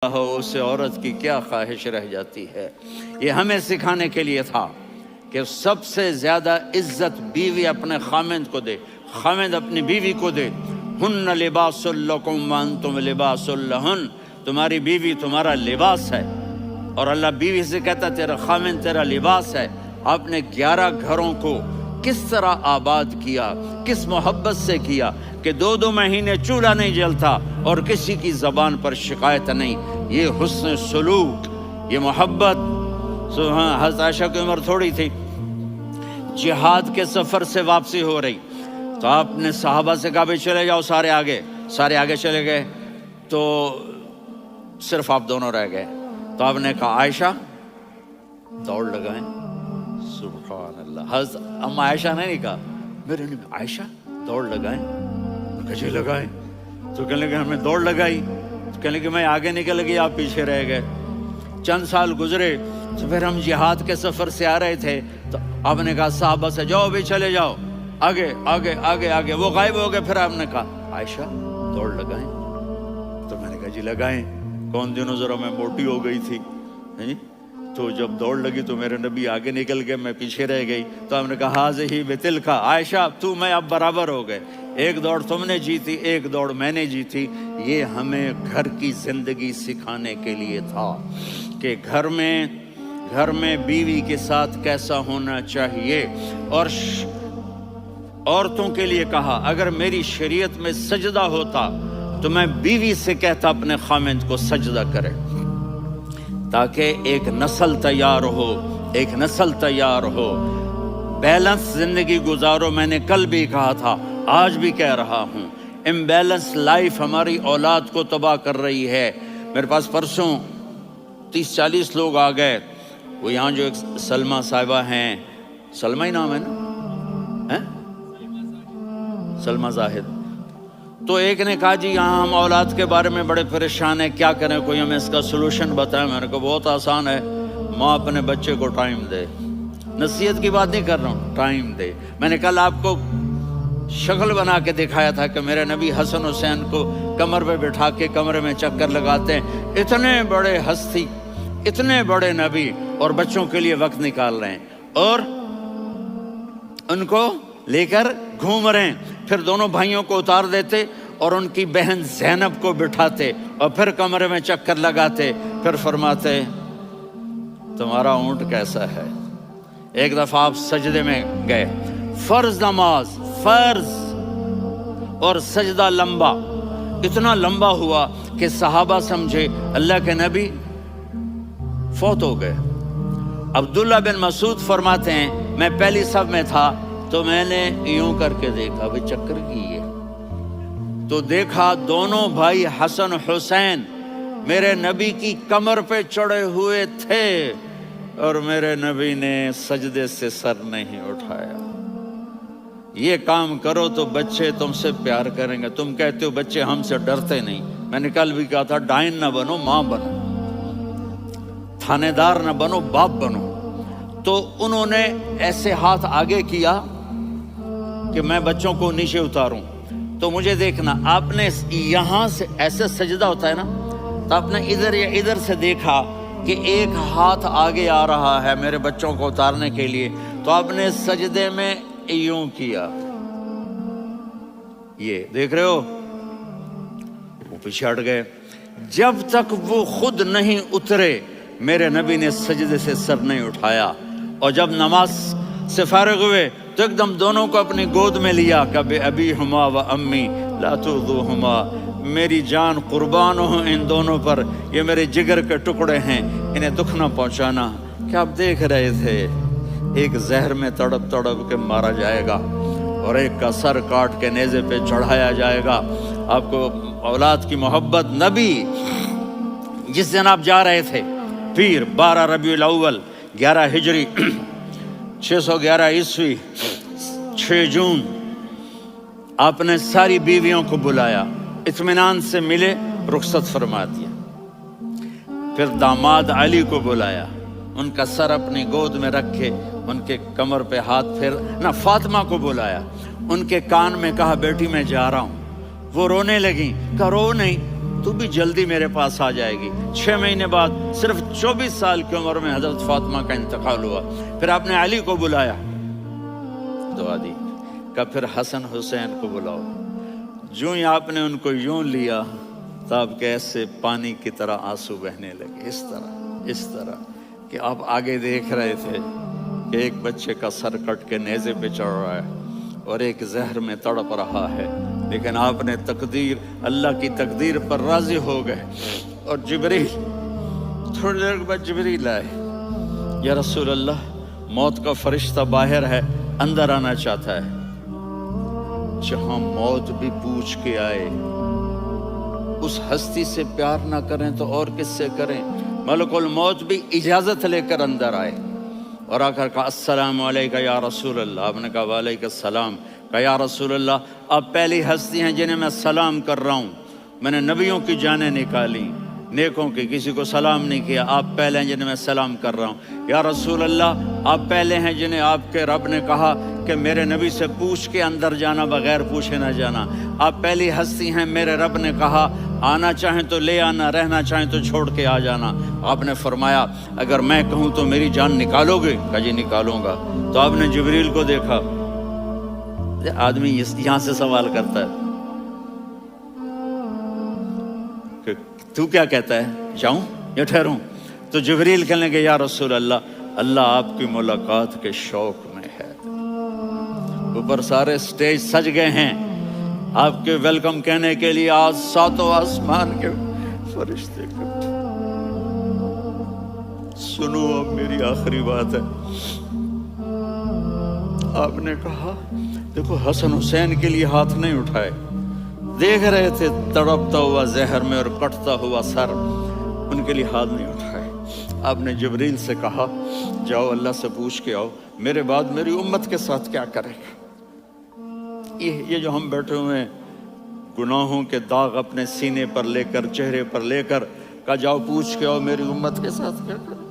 ہو اسے عورت کی کیا خواہش رہ جاتی ہے۔ یہ ہمیں سکھانے کے لیے تھا کہ سب سے زیادہ عزت بیوی اپنے خامند کو دے، خامند اپنی بیوی کو دے۔ ہن لباس لکم وانتم لباس لہن، تمہاری بیوی تمہارا لباس ہے، اور اللہ بیوی سے کہتا تیرا خامند تیرا لباس ہے۔ آپ نے 11 گھروں کو کس طرح آباد کیا، کس محبت سے کیا کہ 2 مہینے چولہا نہیں جلتا اور کسی کی زبان پر شکایت نہیں۔ یہ حسن سلوک، یہ محبت۔ حضرت عائشہ کی عمر تھوڑی تھی، جہاد کے سفر سے واپسی ہو رہی، تو آپ نے صحابہ سے کہا بھی چلے جاؤ سارے آگے چلے گئے، تو صرف آپ دونوں رہ گئے۔ تو آپ نے کہا عائشہ دوڑ لگائیں۔ سبحان اللہ، حضرت اما عائشہ نے نہیں کہا، میرے نے عائشہ دوڑ لگائیں، کجے لگائیں، تو کہنے لگے ہمیں دوڑ لگائی، تو کہنے لگے میں آگے نکل گئی آپ پیچھے رہ گئے۔ چند سال گزرے تو پھر ہم جہاد کے سفر سے آ رہے تھے، تو آپ نے کہا صحابہ سے جاؤ بھی چلے جاؤ آگے، وہ غائب ہو گئے۔ پھر آپ نے کہا عائشہ دوڑ لگائیں، تو میں نے کہا جی لگائیں۔ کون دنوں ذرا میں موٹی ہو گئی تھی، تو جب دوڑ لگی تو میرے نبی آگے نکل گئے، میں پیچھے رہ گئی۔ تو ہم نے کہا ہاذہ بتلک، عائشہ تو میں اب برابر ہو گئے، ایک دوڑ تم نے جیتی، ایک دوڑ میں نے جیتی۔ یہ ہمیں گھر کی زندگی سکھانے کے لیے تھا کہ گھر میں بیوی کے ساتھ کیسا ہونا چاہیے۔ اور عورتوں کے لیے کہا اگر میری شریعت میں سجدہ ہوتا تو میں بیوی سے کہتا اپنے خامند کو سجدہ کرے، تاکہ ایک نسل تیار ہو، بیلنس زندگی گزارو۔ میں نے کل بھی کہا تھا، آج بھی کہہ رہا ہوں، امبیلنس لائف ہماری اولاد کو تباہ کر رہی ہے۔ میرے پاس پرسوں 30-40 لوگ آ گئے، وہ یہاں جو ایک سلمہ صاحبہ ہیں، سلمہ ہی نام ہے نا، سلمہ زاہد، تو ایک نے کہا جی یہاں ہم اولاد کے بارے میں بڑے پریشان ہیں، کیا کریں، کوئی ہمیں اس کا سلوشن بتائیں۔ میں نے کہا بہت آسان ہے، ماں اپنے بچے کو ٹائم دے، نصیحت کی بات نہیں کر رہا ہوں، ٹائم دے۔ میں نے کل آپ کو شکل بنا کے دکھایا تھا کہ میرے نبی حسن حسین کو کمر پہ بٹھا کے کمرے میں چکر لگاتے ہیں۔ اتنے بڑے ہستی، اتنے بڑے نبی، اور بچوں کے لیے وقت نکال رہے ہیں اور ان کو لے کر گھوم رہے ہیں۔ پھر دونوں بھائیوں کو اتار دیتے اور ان کی بہن زینب کو بٹھاتے اور پھر کمرے میں چکر لگاتے، پھر فرماتے تمہارا اونٹ کیسا ہے۔ ایک دفعہ آپ سجدے میں گئے، فرض نماز، فرض، اور سجدہ لمبا، اتنا لمبا ہوا کہ صحابہ سمجھے اللہ کے نبی فوت ہو گئے۔ عبداللہ بن مسعود فرماتے ہیں میں پہلی صف میں تھا تو میں نے یوں کر کے دیکھا، بھئی چکر کی ہے، تو دیکھا دونوں بھائی حسن حسین میرے نبی کی کمر پہ چڑھے ہوئے تھے اور میرے نبی نے سجدے سے سر نہیں اٹھایا۔ یہ کام کرو تو بچے تم سے پیار کریں گے۔ تم کہتے ہو بچے ہم سے ڈرتے نہیں، میں نے کل بھی کہا تھا ڈائن نہ بنو، ماں بنو، تھانے دار نہ بنو، باپ بنو۔ تو انہوں نے ایسے ہاتھ آگے کیا کہ میں بچوں کو نیچے اتاروں، تو مجھے دیکھنا، آپ نے یہاں سے ایسے سجدہ ہوتا ہے نا، تو آپ نے ادھر یا ادھر سے دیکھا کہ ایک ہاتھ آگے آ رہا ہے میرے بچوں کو اتارنے کے لیے، تو آپ نے سجدے میں یوں کیا، یہ دیکھ رہے ہو، وہ پیچھے ہٹ گئے۔ جب تک وہ خود نہیں اترے میرے نبی نے سجدے سے سر نہیں اٹھایا، اور جب نماز سے فارغ ہوئے تو ایک دم دونوں کو اپنی گود میں لیا کہ ابی ہما و امی لا تؤذوہما، میری جان قربان ہو ان دونوں پر، یہ میرے جگر کے ٹکڑے ہیں، انہیں دکھ نہ پہنچانا۔ کیا آپ دیکھ رہے تھے ایک زہر میں تڑپ تڑپ کے مارا جائے گا اور ایک کا سر کاٹ کے نیزے پہ چڑھایا جائے گا۔ آپ کو اولاد کی محبت، نبی جس دن آپ جا رہے تھے پیر 12 ربیع الاول 11 ہجری 611 عیسوی 6 جون، آپ نے ساری بیویوں کو بلایا، اطمینان سے ملے، رخصت فرما دیا۔ پھر داماد علی کو بلایا، ان کا سر اپنی گود میں رکھے، ان کے کمر پہ ہاتھ پھیر نہ۔ فاطمہ کو بلایا، ان کے کان میں کہا بیٹی میں جا رہا ہوں۔ وہ رونے لگیں، کہا رو نہیں، تو تو بھی جلدی میرے پاس آ جائے گی۔ 6 مہینے بعد صرف 24 سال کی عمر میں حضرت فاطمہ کا انتقال ہوا۔ پھر آپ نے علی کو بلایا، دعا دی کہ پھر حسن حسین کو بلاؤ۔ جو ہی آپ نے ان کو یوں لیا تو آپ کے ایسے پانی کی طرح آنسو بہنے لگے، اس طرح کہ آپ آگے دیکھ رہے تھے کہ ایک بچے کا سر کٹ کے نیزے پہ چڑھ رہا ہے اور ایک زہر میں تڑپ رہا ہے، لیکن آپ نے تقدیر، اللہ کی تقدیر پر راضی ہو گئے۔ اور جبریل، تھوڑی دیر بعد جبریل آئے، یا رسول اللہ موت کا فرشتہ باہر ہے، اندر آنا چاہتا ہے۔ جہاں موت بھی پوچھ کے آئے، اس ہستی سے پیار نہ کریں تو اور کس سے کریں؟ ملک الموت بھی اجازت لے کر اندر آئے اور آ کر کہا السلام علیکہ یا رسول اللہ۔ آپ نے کہا وعلیکم السلام۔ کہا یا رسول اللہ آپ پہلی ہستی ہیں جنہیں میں سلام کر رہا ہوں، میں نے نبیوں کی جانیں نکالی، نیکوں کی، کسی کو سلام نہیں کیا، آپ پہلے ہیں جنہیں میں سلام کر رہا ہوں۔ یا رسول اللہ آپ پہلے ہیں جنہیں آپ کے رب نے کہا کہ میرے نبی سے پوچھ کے اندر جانا، بغیر پوچھے نہ جانا۔ آپ پہلی ہستی ہیں، میرے رب نے کہا آنا چاہیں تو لے آنا، رہنا چاہیں تو چھوڑ کے آ جانا۔ آپ نے فرمایا اگر میں کہوں تو میری جان نکالو گے؟ کہا جی نکالوں گا۔ تو آپ نے جبریل کو دیکھا، آدمی یہاں سے سوال کرتا ہے کہ تو کیا کہتا ہے، جاؤں یا ٹھہروں؟ تو جبریل کہنے لگے یا رسول اللہ، اللہ آپ کی ملاقات کے شوق میں ہے۔ اوپر سارے سٹیج سج گئے ہیں آپ کے ویلکم کہنے کے لیے، آج ساتوں آسمان کے فرشتے اکٹھے۔ سنو اب میری آخری بات ہے۔ آپ نے کہا دیکھو حسن حسین کے لیے ہاتھ نہیں اٹھائے، دیکھ رہے تھے تڑپتا ہوا زہر میں اور کٹتا ہوا سر، ان کے لیے ہاتھ نہیں اٹھائے۔ آپ نے جبریل سے کہا جاؤ اللہ سے پوچھ کے آؤ میرے بعد میری امت کے ساتھ کیا کرے گا۔ یہ جو ہم بیٹھے ہوئے ہیں گناہوں کے داغ اپنے سینے پر لے کر، چہرے پر لے کر، کہا جاؤ پوچھ کے آؤ میری امت کے ساتھ کیا کرے۔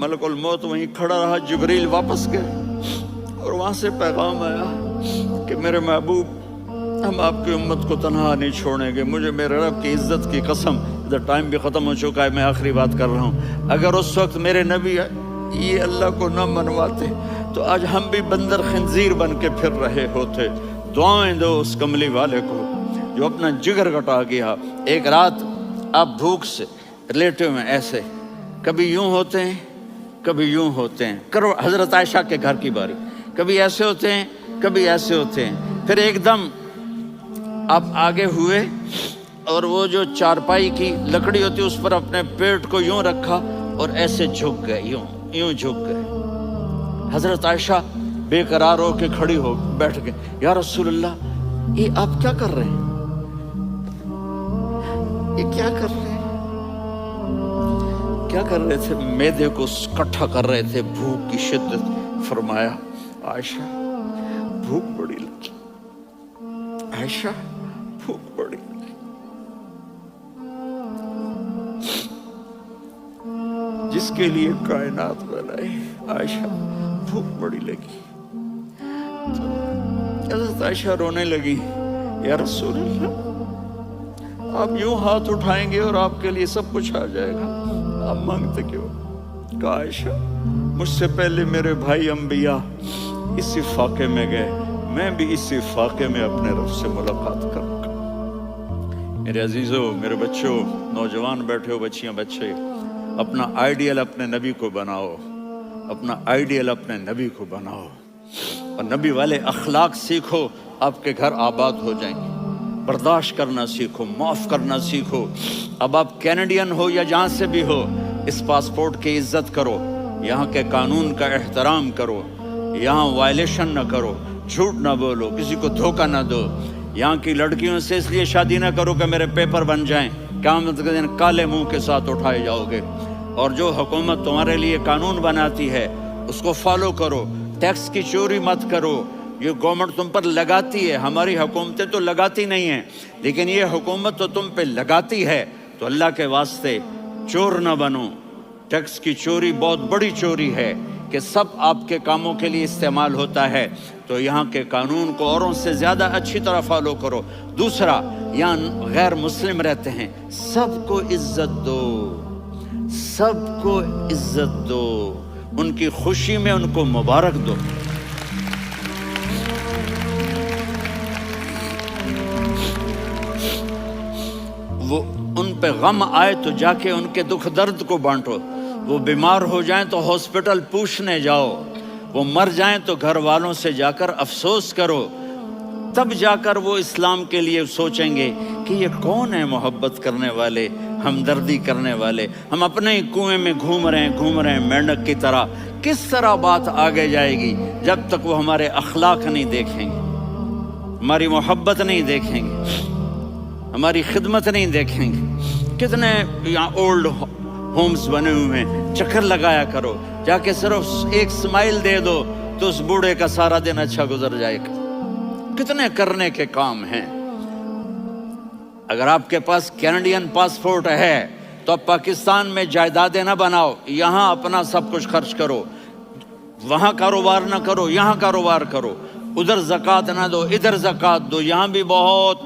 ملک الموت وہیں کھڑا رہا، جبریل واپس گئے اور وہاں سے پیغام آیا کہ میرے محبوب ہم آپ کی امت کو تنہا نہیں چھوڑیں گے، مجھے میرے رب کی عزت کی قسم، ادھر ٹائم بھی ختم ہو چکا ہے، میں آخری بات کر رہا ہوں، اگر اس وقت میرے نبی یہ اللہ کو نہ منواتے تو آج ہم بھی بندر خنزیر بن کے پھر رہے ہوتے۔ دعائیں دو اس کملی والے کو جو اپنا جگر کٹا گیا۔ ایک رات آپ بھوک سے لیٹے ہوئے ایسے، کبھی یوں ہوتے ہیں کبھی یوں ہوتے ہیں، کرو حضرت عائشہ کے گھر کی باری، کبھی ایسے ہوتے ہیں کبھی ایسے ہوتے ہیں، پھر ایک دم آپ آگے ہوئے اور وہ جو چارپائی کی لکڑی ہوتی اس پر اپنے پیٹ کو یوں رکھا اور ایسے جھک گئے، یوں جھک گئے۔ حضرت عائشہ بے قرار ہو کے کھڑی ہو بیٹھ گئے، یا رسول اللہ یہ آپ کیا کر رہے ہیں، یہ کیا کر رہے ہیں؟ کیا کر رہے تھے؟ معدے کو اکٹھا کر رہے تھے، بھوک کی شدت۔ فرمایا عائشہ بھوک بڑی لگی، عائشہ بھوک بڑی لگی۔ جس کے لیے کائنات بنائے، عائشہ بھوک بڑی لگی۔ حضرت عائشہ رونے لگی، یا رسول اللہ آپ یوں ہاتھ اٹھائیں گے اور آپ کے لیے سب کچھ آ جائے گا، آپ مانگتے کیوں؟ کہا عائشہ مجھ سے پہلے میرے بھائی انبیاء اسی فاقے میں گئے، میں بھی اسی فاقے میں اپنے رب سے ملاقات کروں گا۔ میرے عزیزوں، میرے بچوں، نوجوان بیٹھے ہو، بچیاں بچے، اپنا آئیڈیل اپنے نبی کو بناؤ، اپنا آئیڈیل اپنے نبی کو بناؤ اور نبی والے اخلاق سیکھو، آپ کے گھر آباد ہو جائیں گے۔ برداشت کرنا سیکھو، معاف کرنا سیکھو۔ اب آپ کینیڈین ہو یا جہاں سے بھی ہو، اس پاسپورٹ کی عزت کرو، یہاں کے قانون کا احترام کرو، یہاں وائلیشن نہ کرو، جھوٹ نہ بولو، کسی کو دھوکہ نہ دو۔ یہاں کی لڑکیوں سے اس لیے شادی نہ کرو کہ میرے پیپر بن جائیں، قیامت کے دن کالے منہ کے ساتھ اٹھائے جاؤ گے۔ اور جو حکومت تمہارے لیے قانون بناتی ہے اس کو فالو کرو، ٹیکس کی چوری مت کرو۔ یہ گورنمنٹ تم پر لگاتی ہے، ہماری حکومتیں تو لگاتی نہیں ہیں، لیکن یہ حکومت تو تم پہ لگاتی ہے، تو اللہ کے واسطے چور نہ بنو۔ ٹیکس کی چوری بہت بڑی چوری ہے کہ سب آپ کے کاموں کے لیے استعمال ہوتا ہے، تو یہاں کے قانون کو اوروں سے زیادہ اچھی طرح فالو کرو۔ دوسرا، یا غیر مسلم رہتے ہیں، سب کو عزت دو، سب کو عزت دو، ان کی خوشی میں ان کو مبارک دو۔ وہ ان پہ غم آئے تو جا کے ان کے دکھ درد کو بانٹو، وہ بیمار ہو جائیں تو ہاسپٹل پوچھنے جاؤ، وہ مر جائیں تو گھر والوں سے جا کر افسوس کرو، تب جا کر وہ اسلام کے لیے سوچیں گے کہ یہ کون ہے محبت کرنے والے، ہمدردی کرنے والے۔ ہم اپنے ہی کنویں میں گھوم رہے ہیں مینڈک کی طرح، کس طرح بات آگے جائے گی جب تک وہ ہمارے اخلاق نہیں دیکھیں گے، ہماری محبت نہیں دیکھیں گے، ہماری خدمت نہیں دیکھیں گے۔ کتنے یہاں اولڈ ہومز بنے ہوئے ہیں، چکر لگایا کرو، جا کے صرف ایک سمائل دے دو تو اس بوڑھے کا سارا دن اچھا گزر جائے گا۔ کتنے کرنے کے کام ہیں۔ اگر آپ کے پاس کینیڈین پاسپورٹ ہے تو اب پاکستان میں جائیدادیں نہ بناؤ، یہاں اپنا سب کچھ خرچ کرو، وہاں کاروبار نہ کرو، یہاں کاروبار کرو، ادھر زکوٰۃ نہ دو، ادھر زکوٰۃ دو، یہاں بھی بہت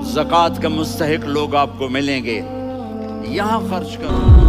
زکوٰۃ کے مستحق لوگ آپ کو ملیں گے، یہاں خرچ کرو۔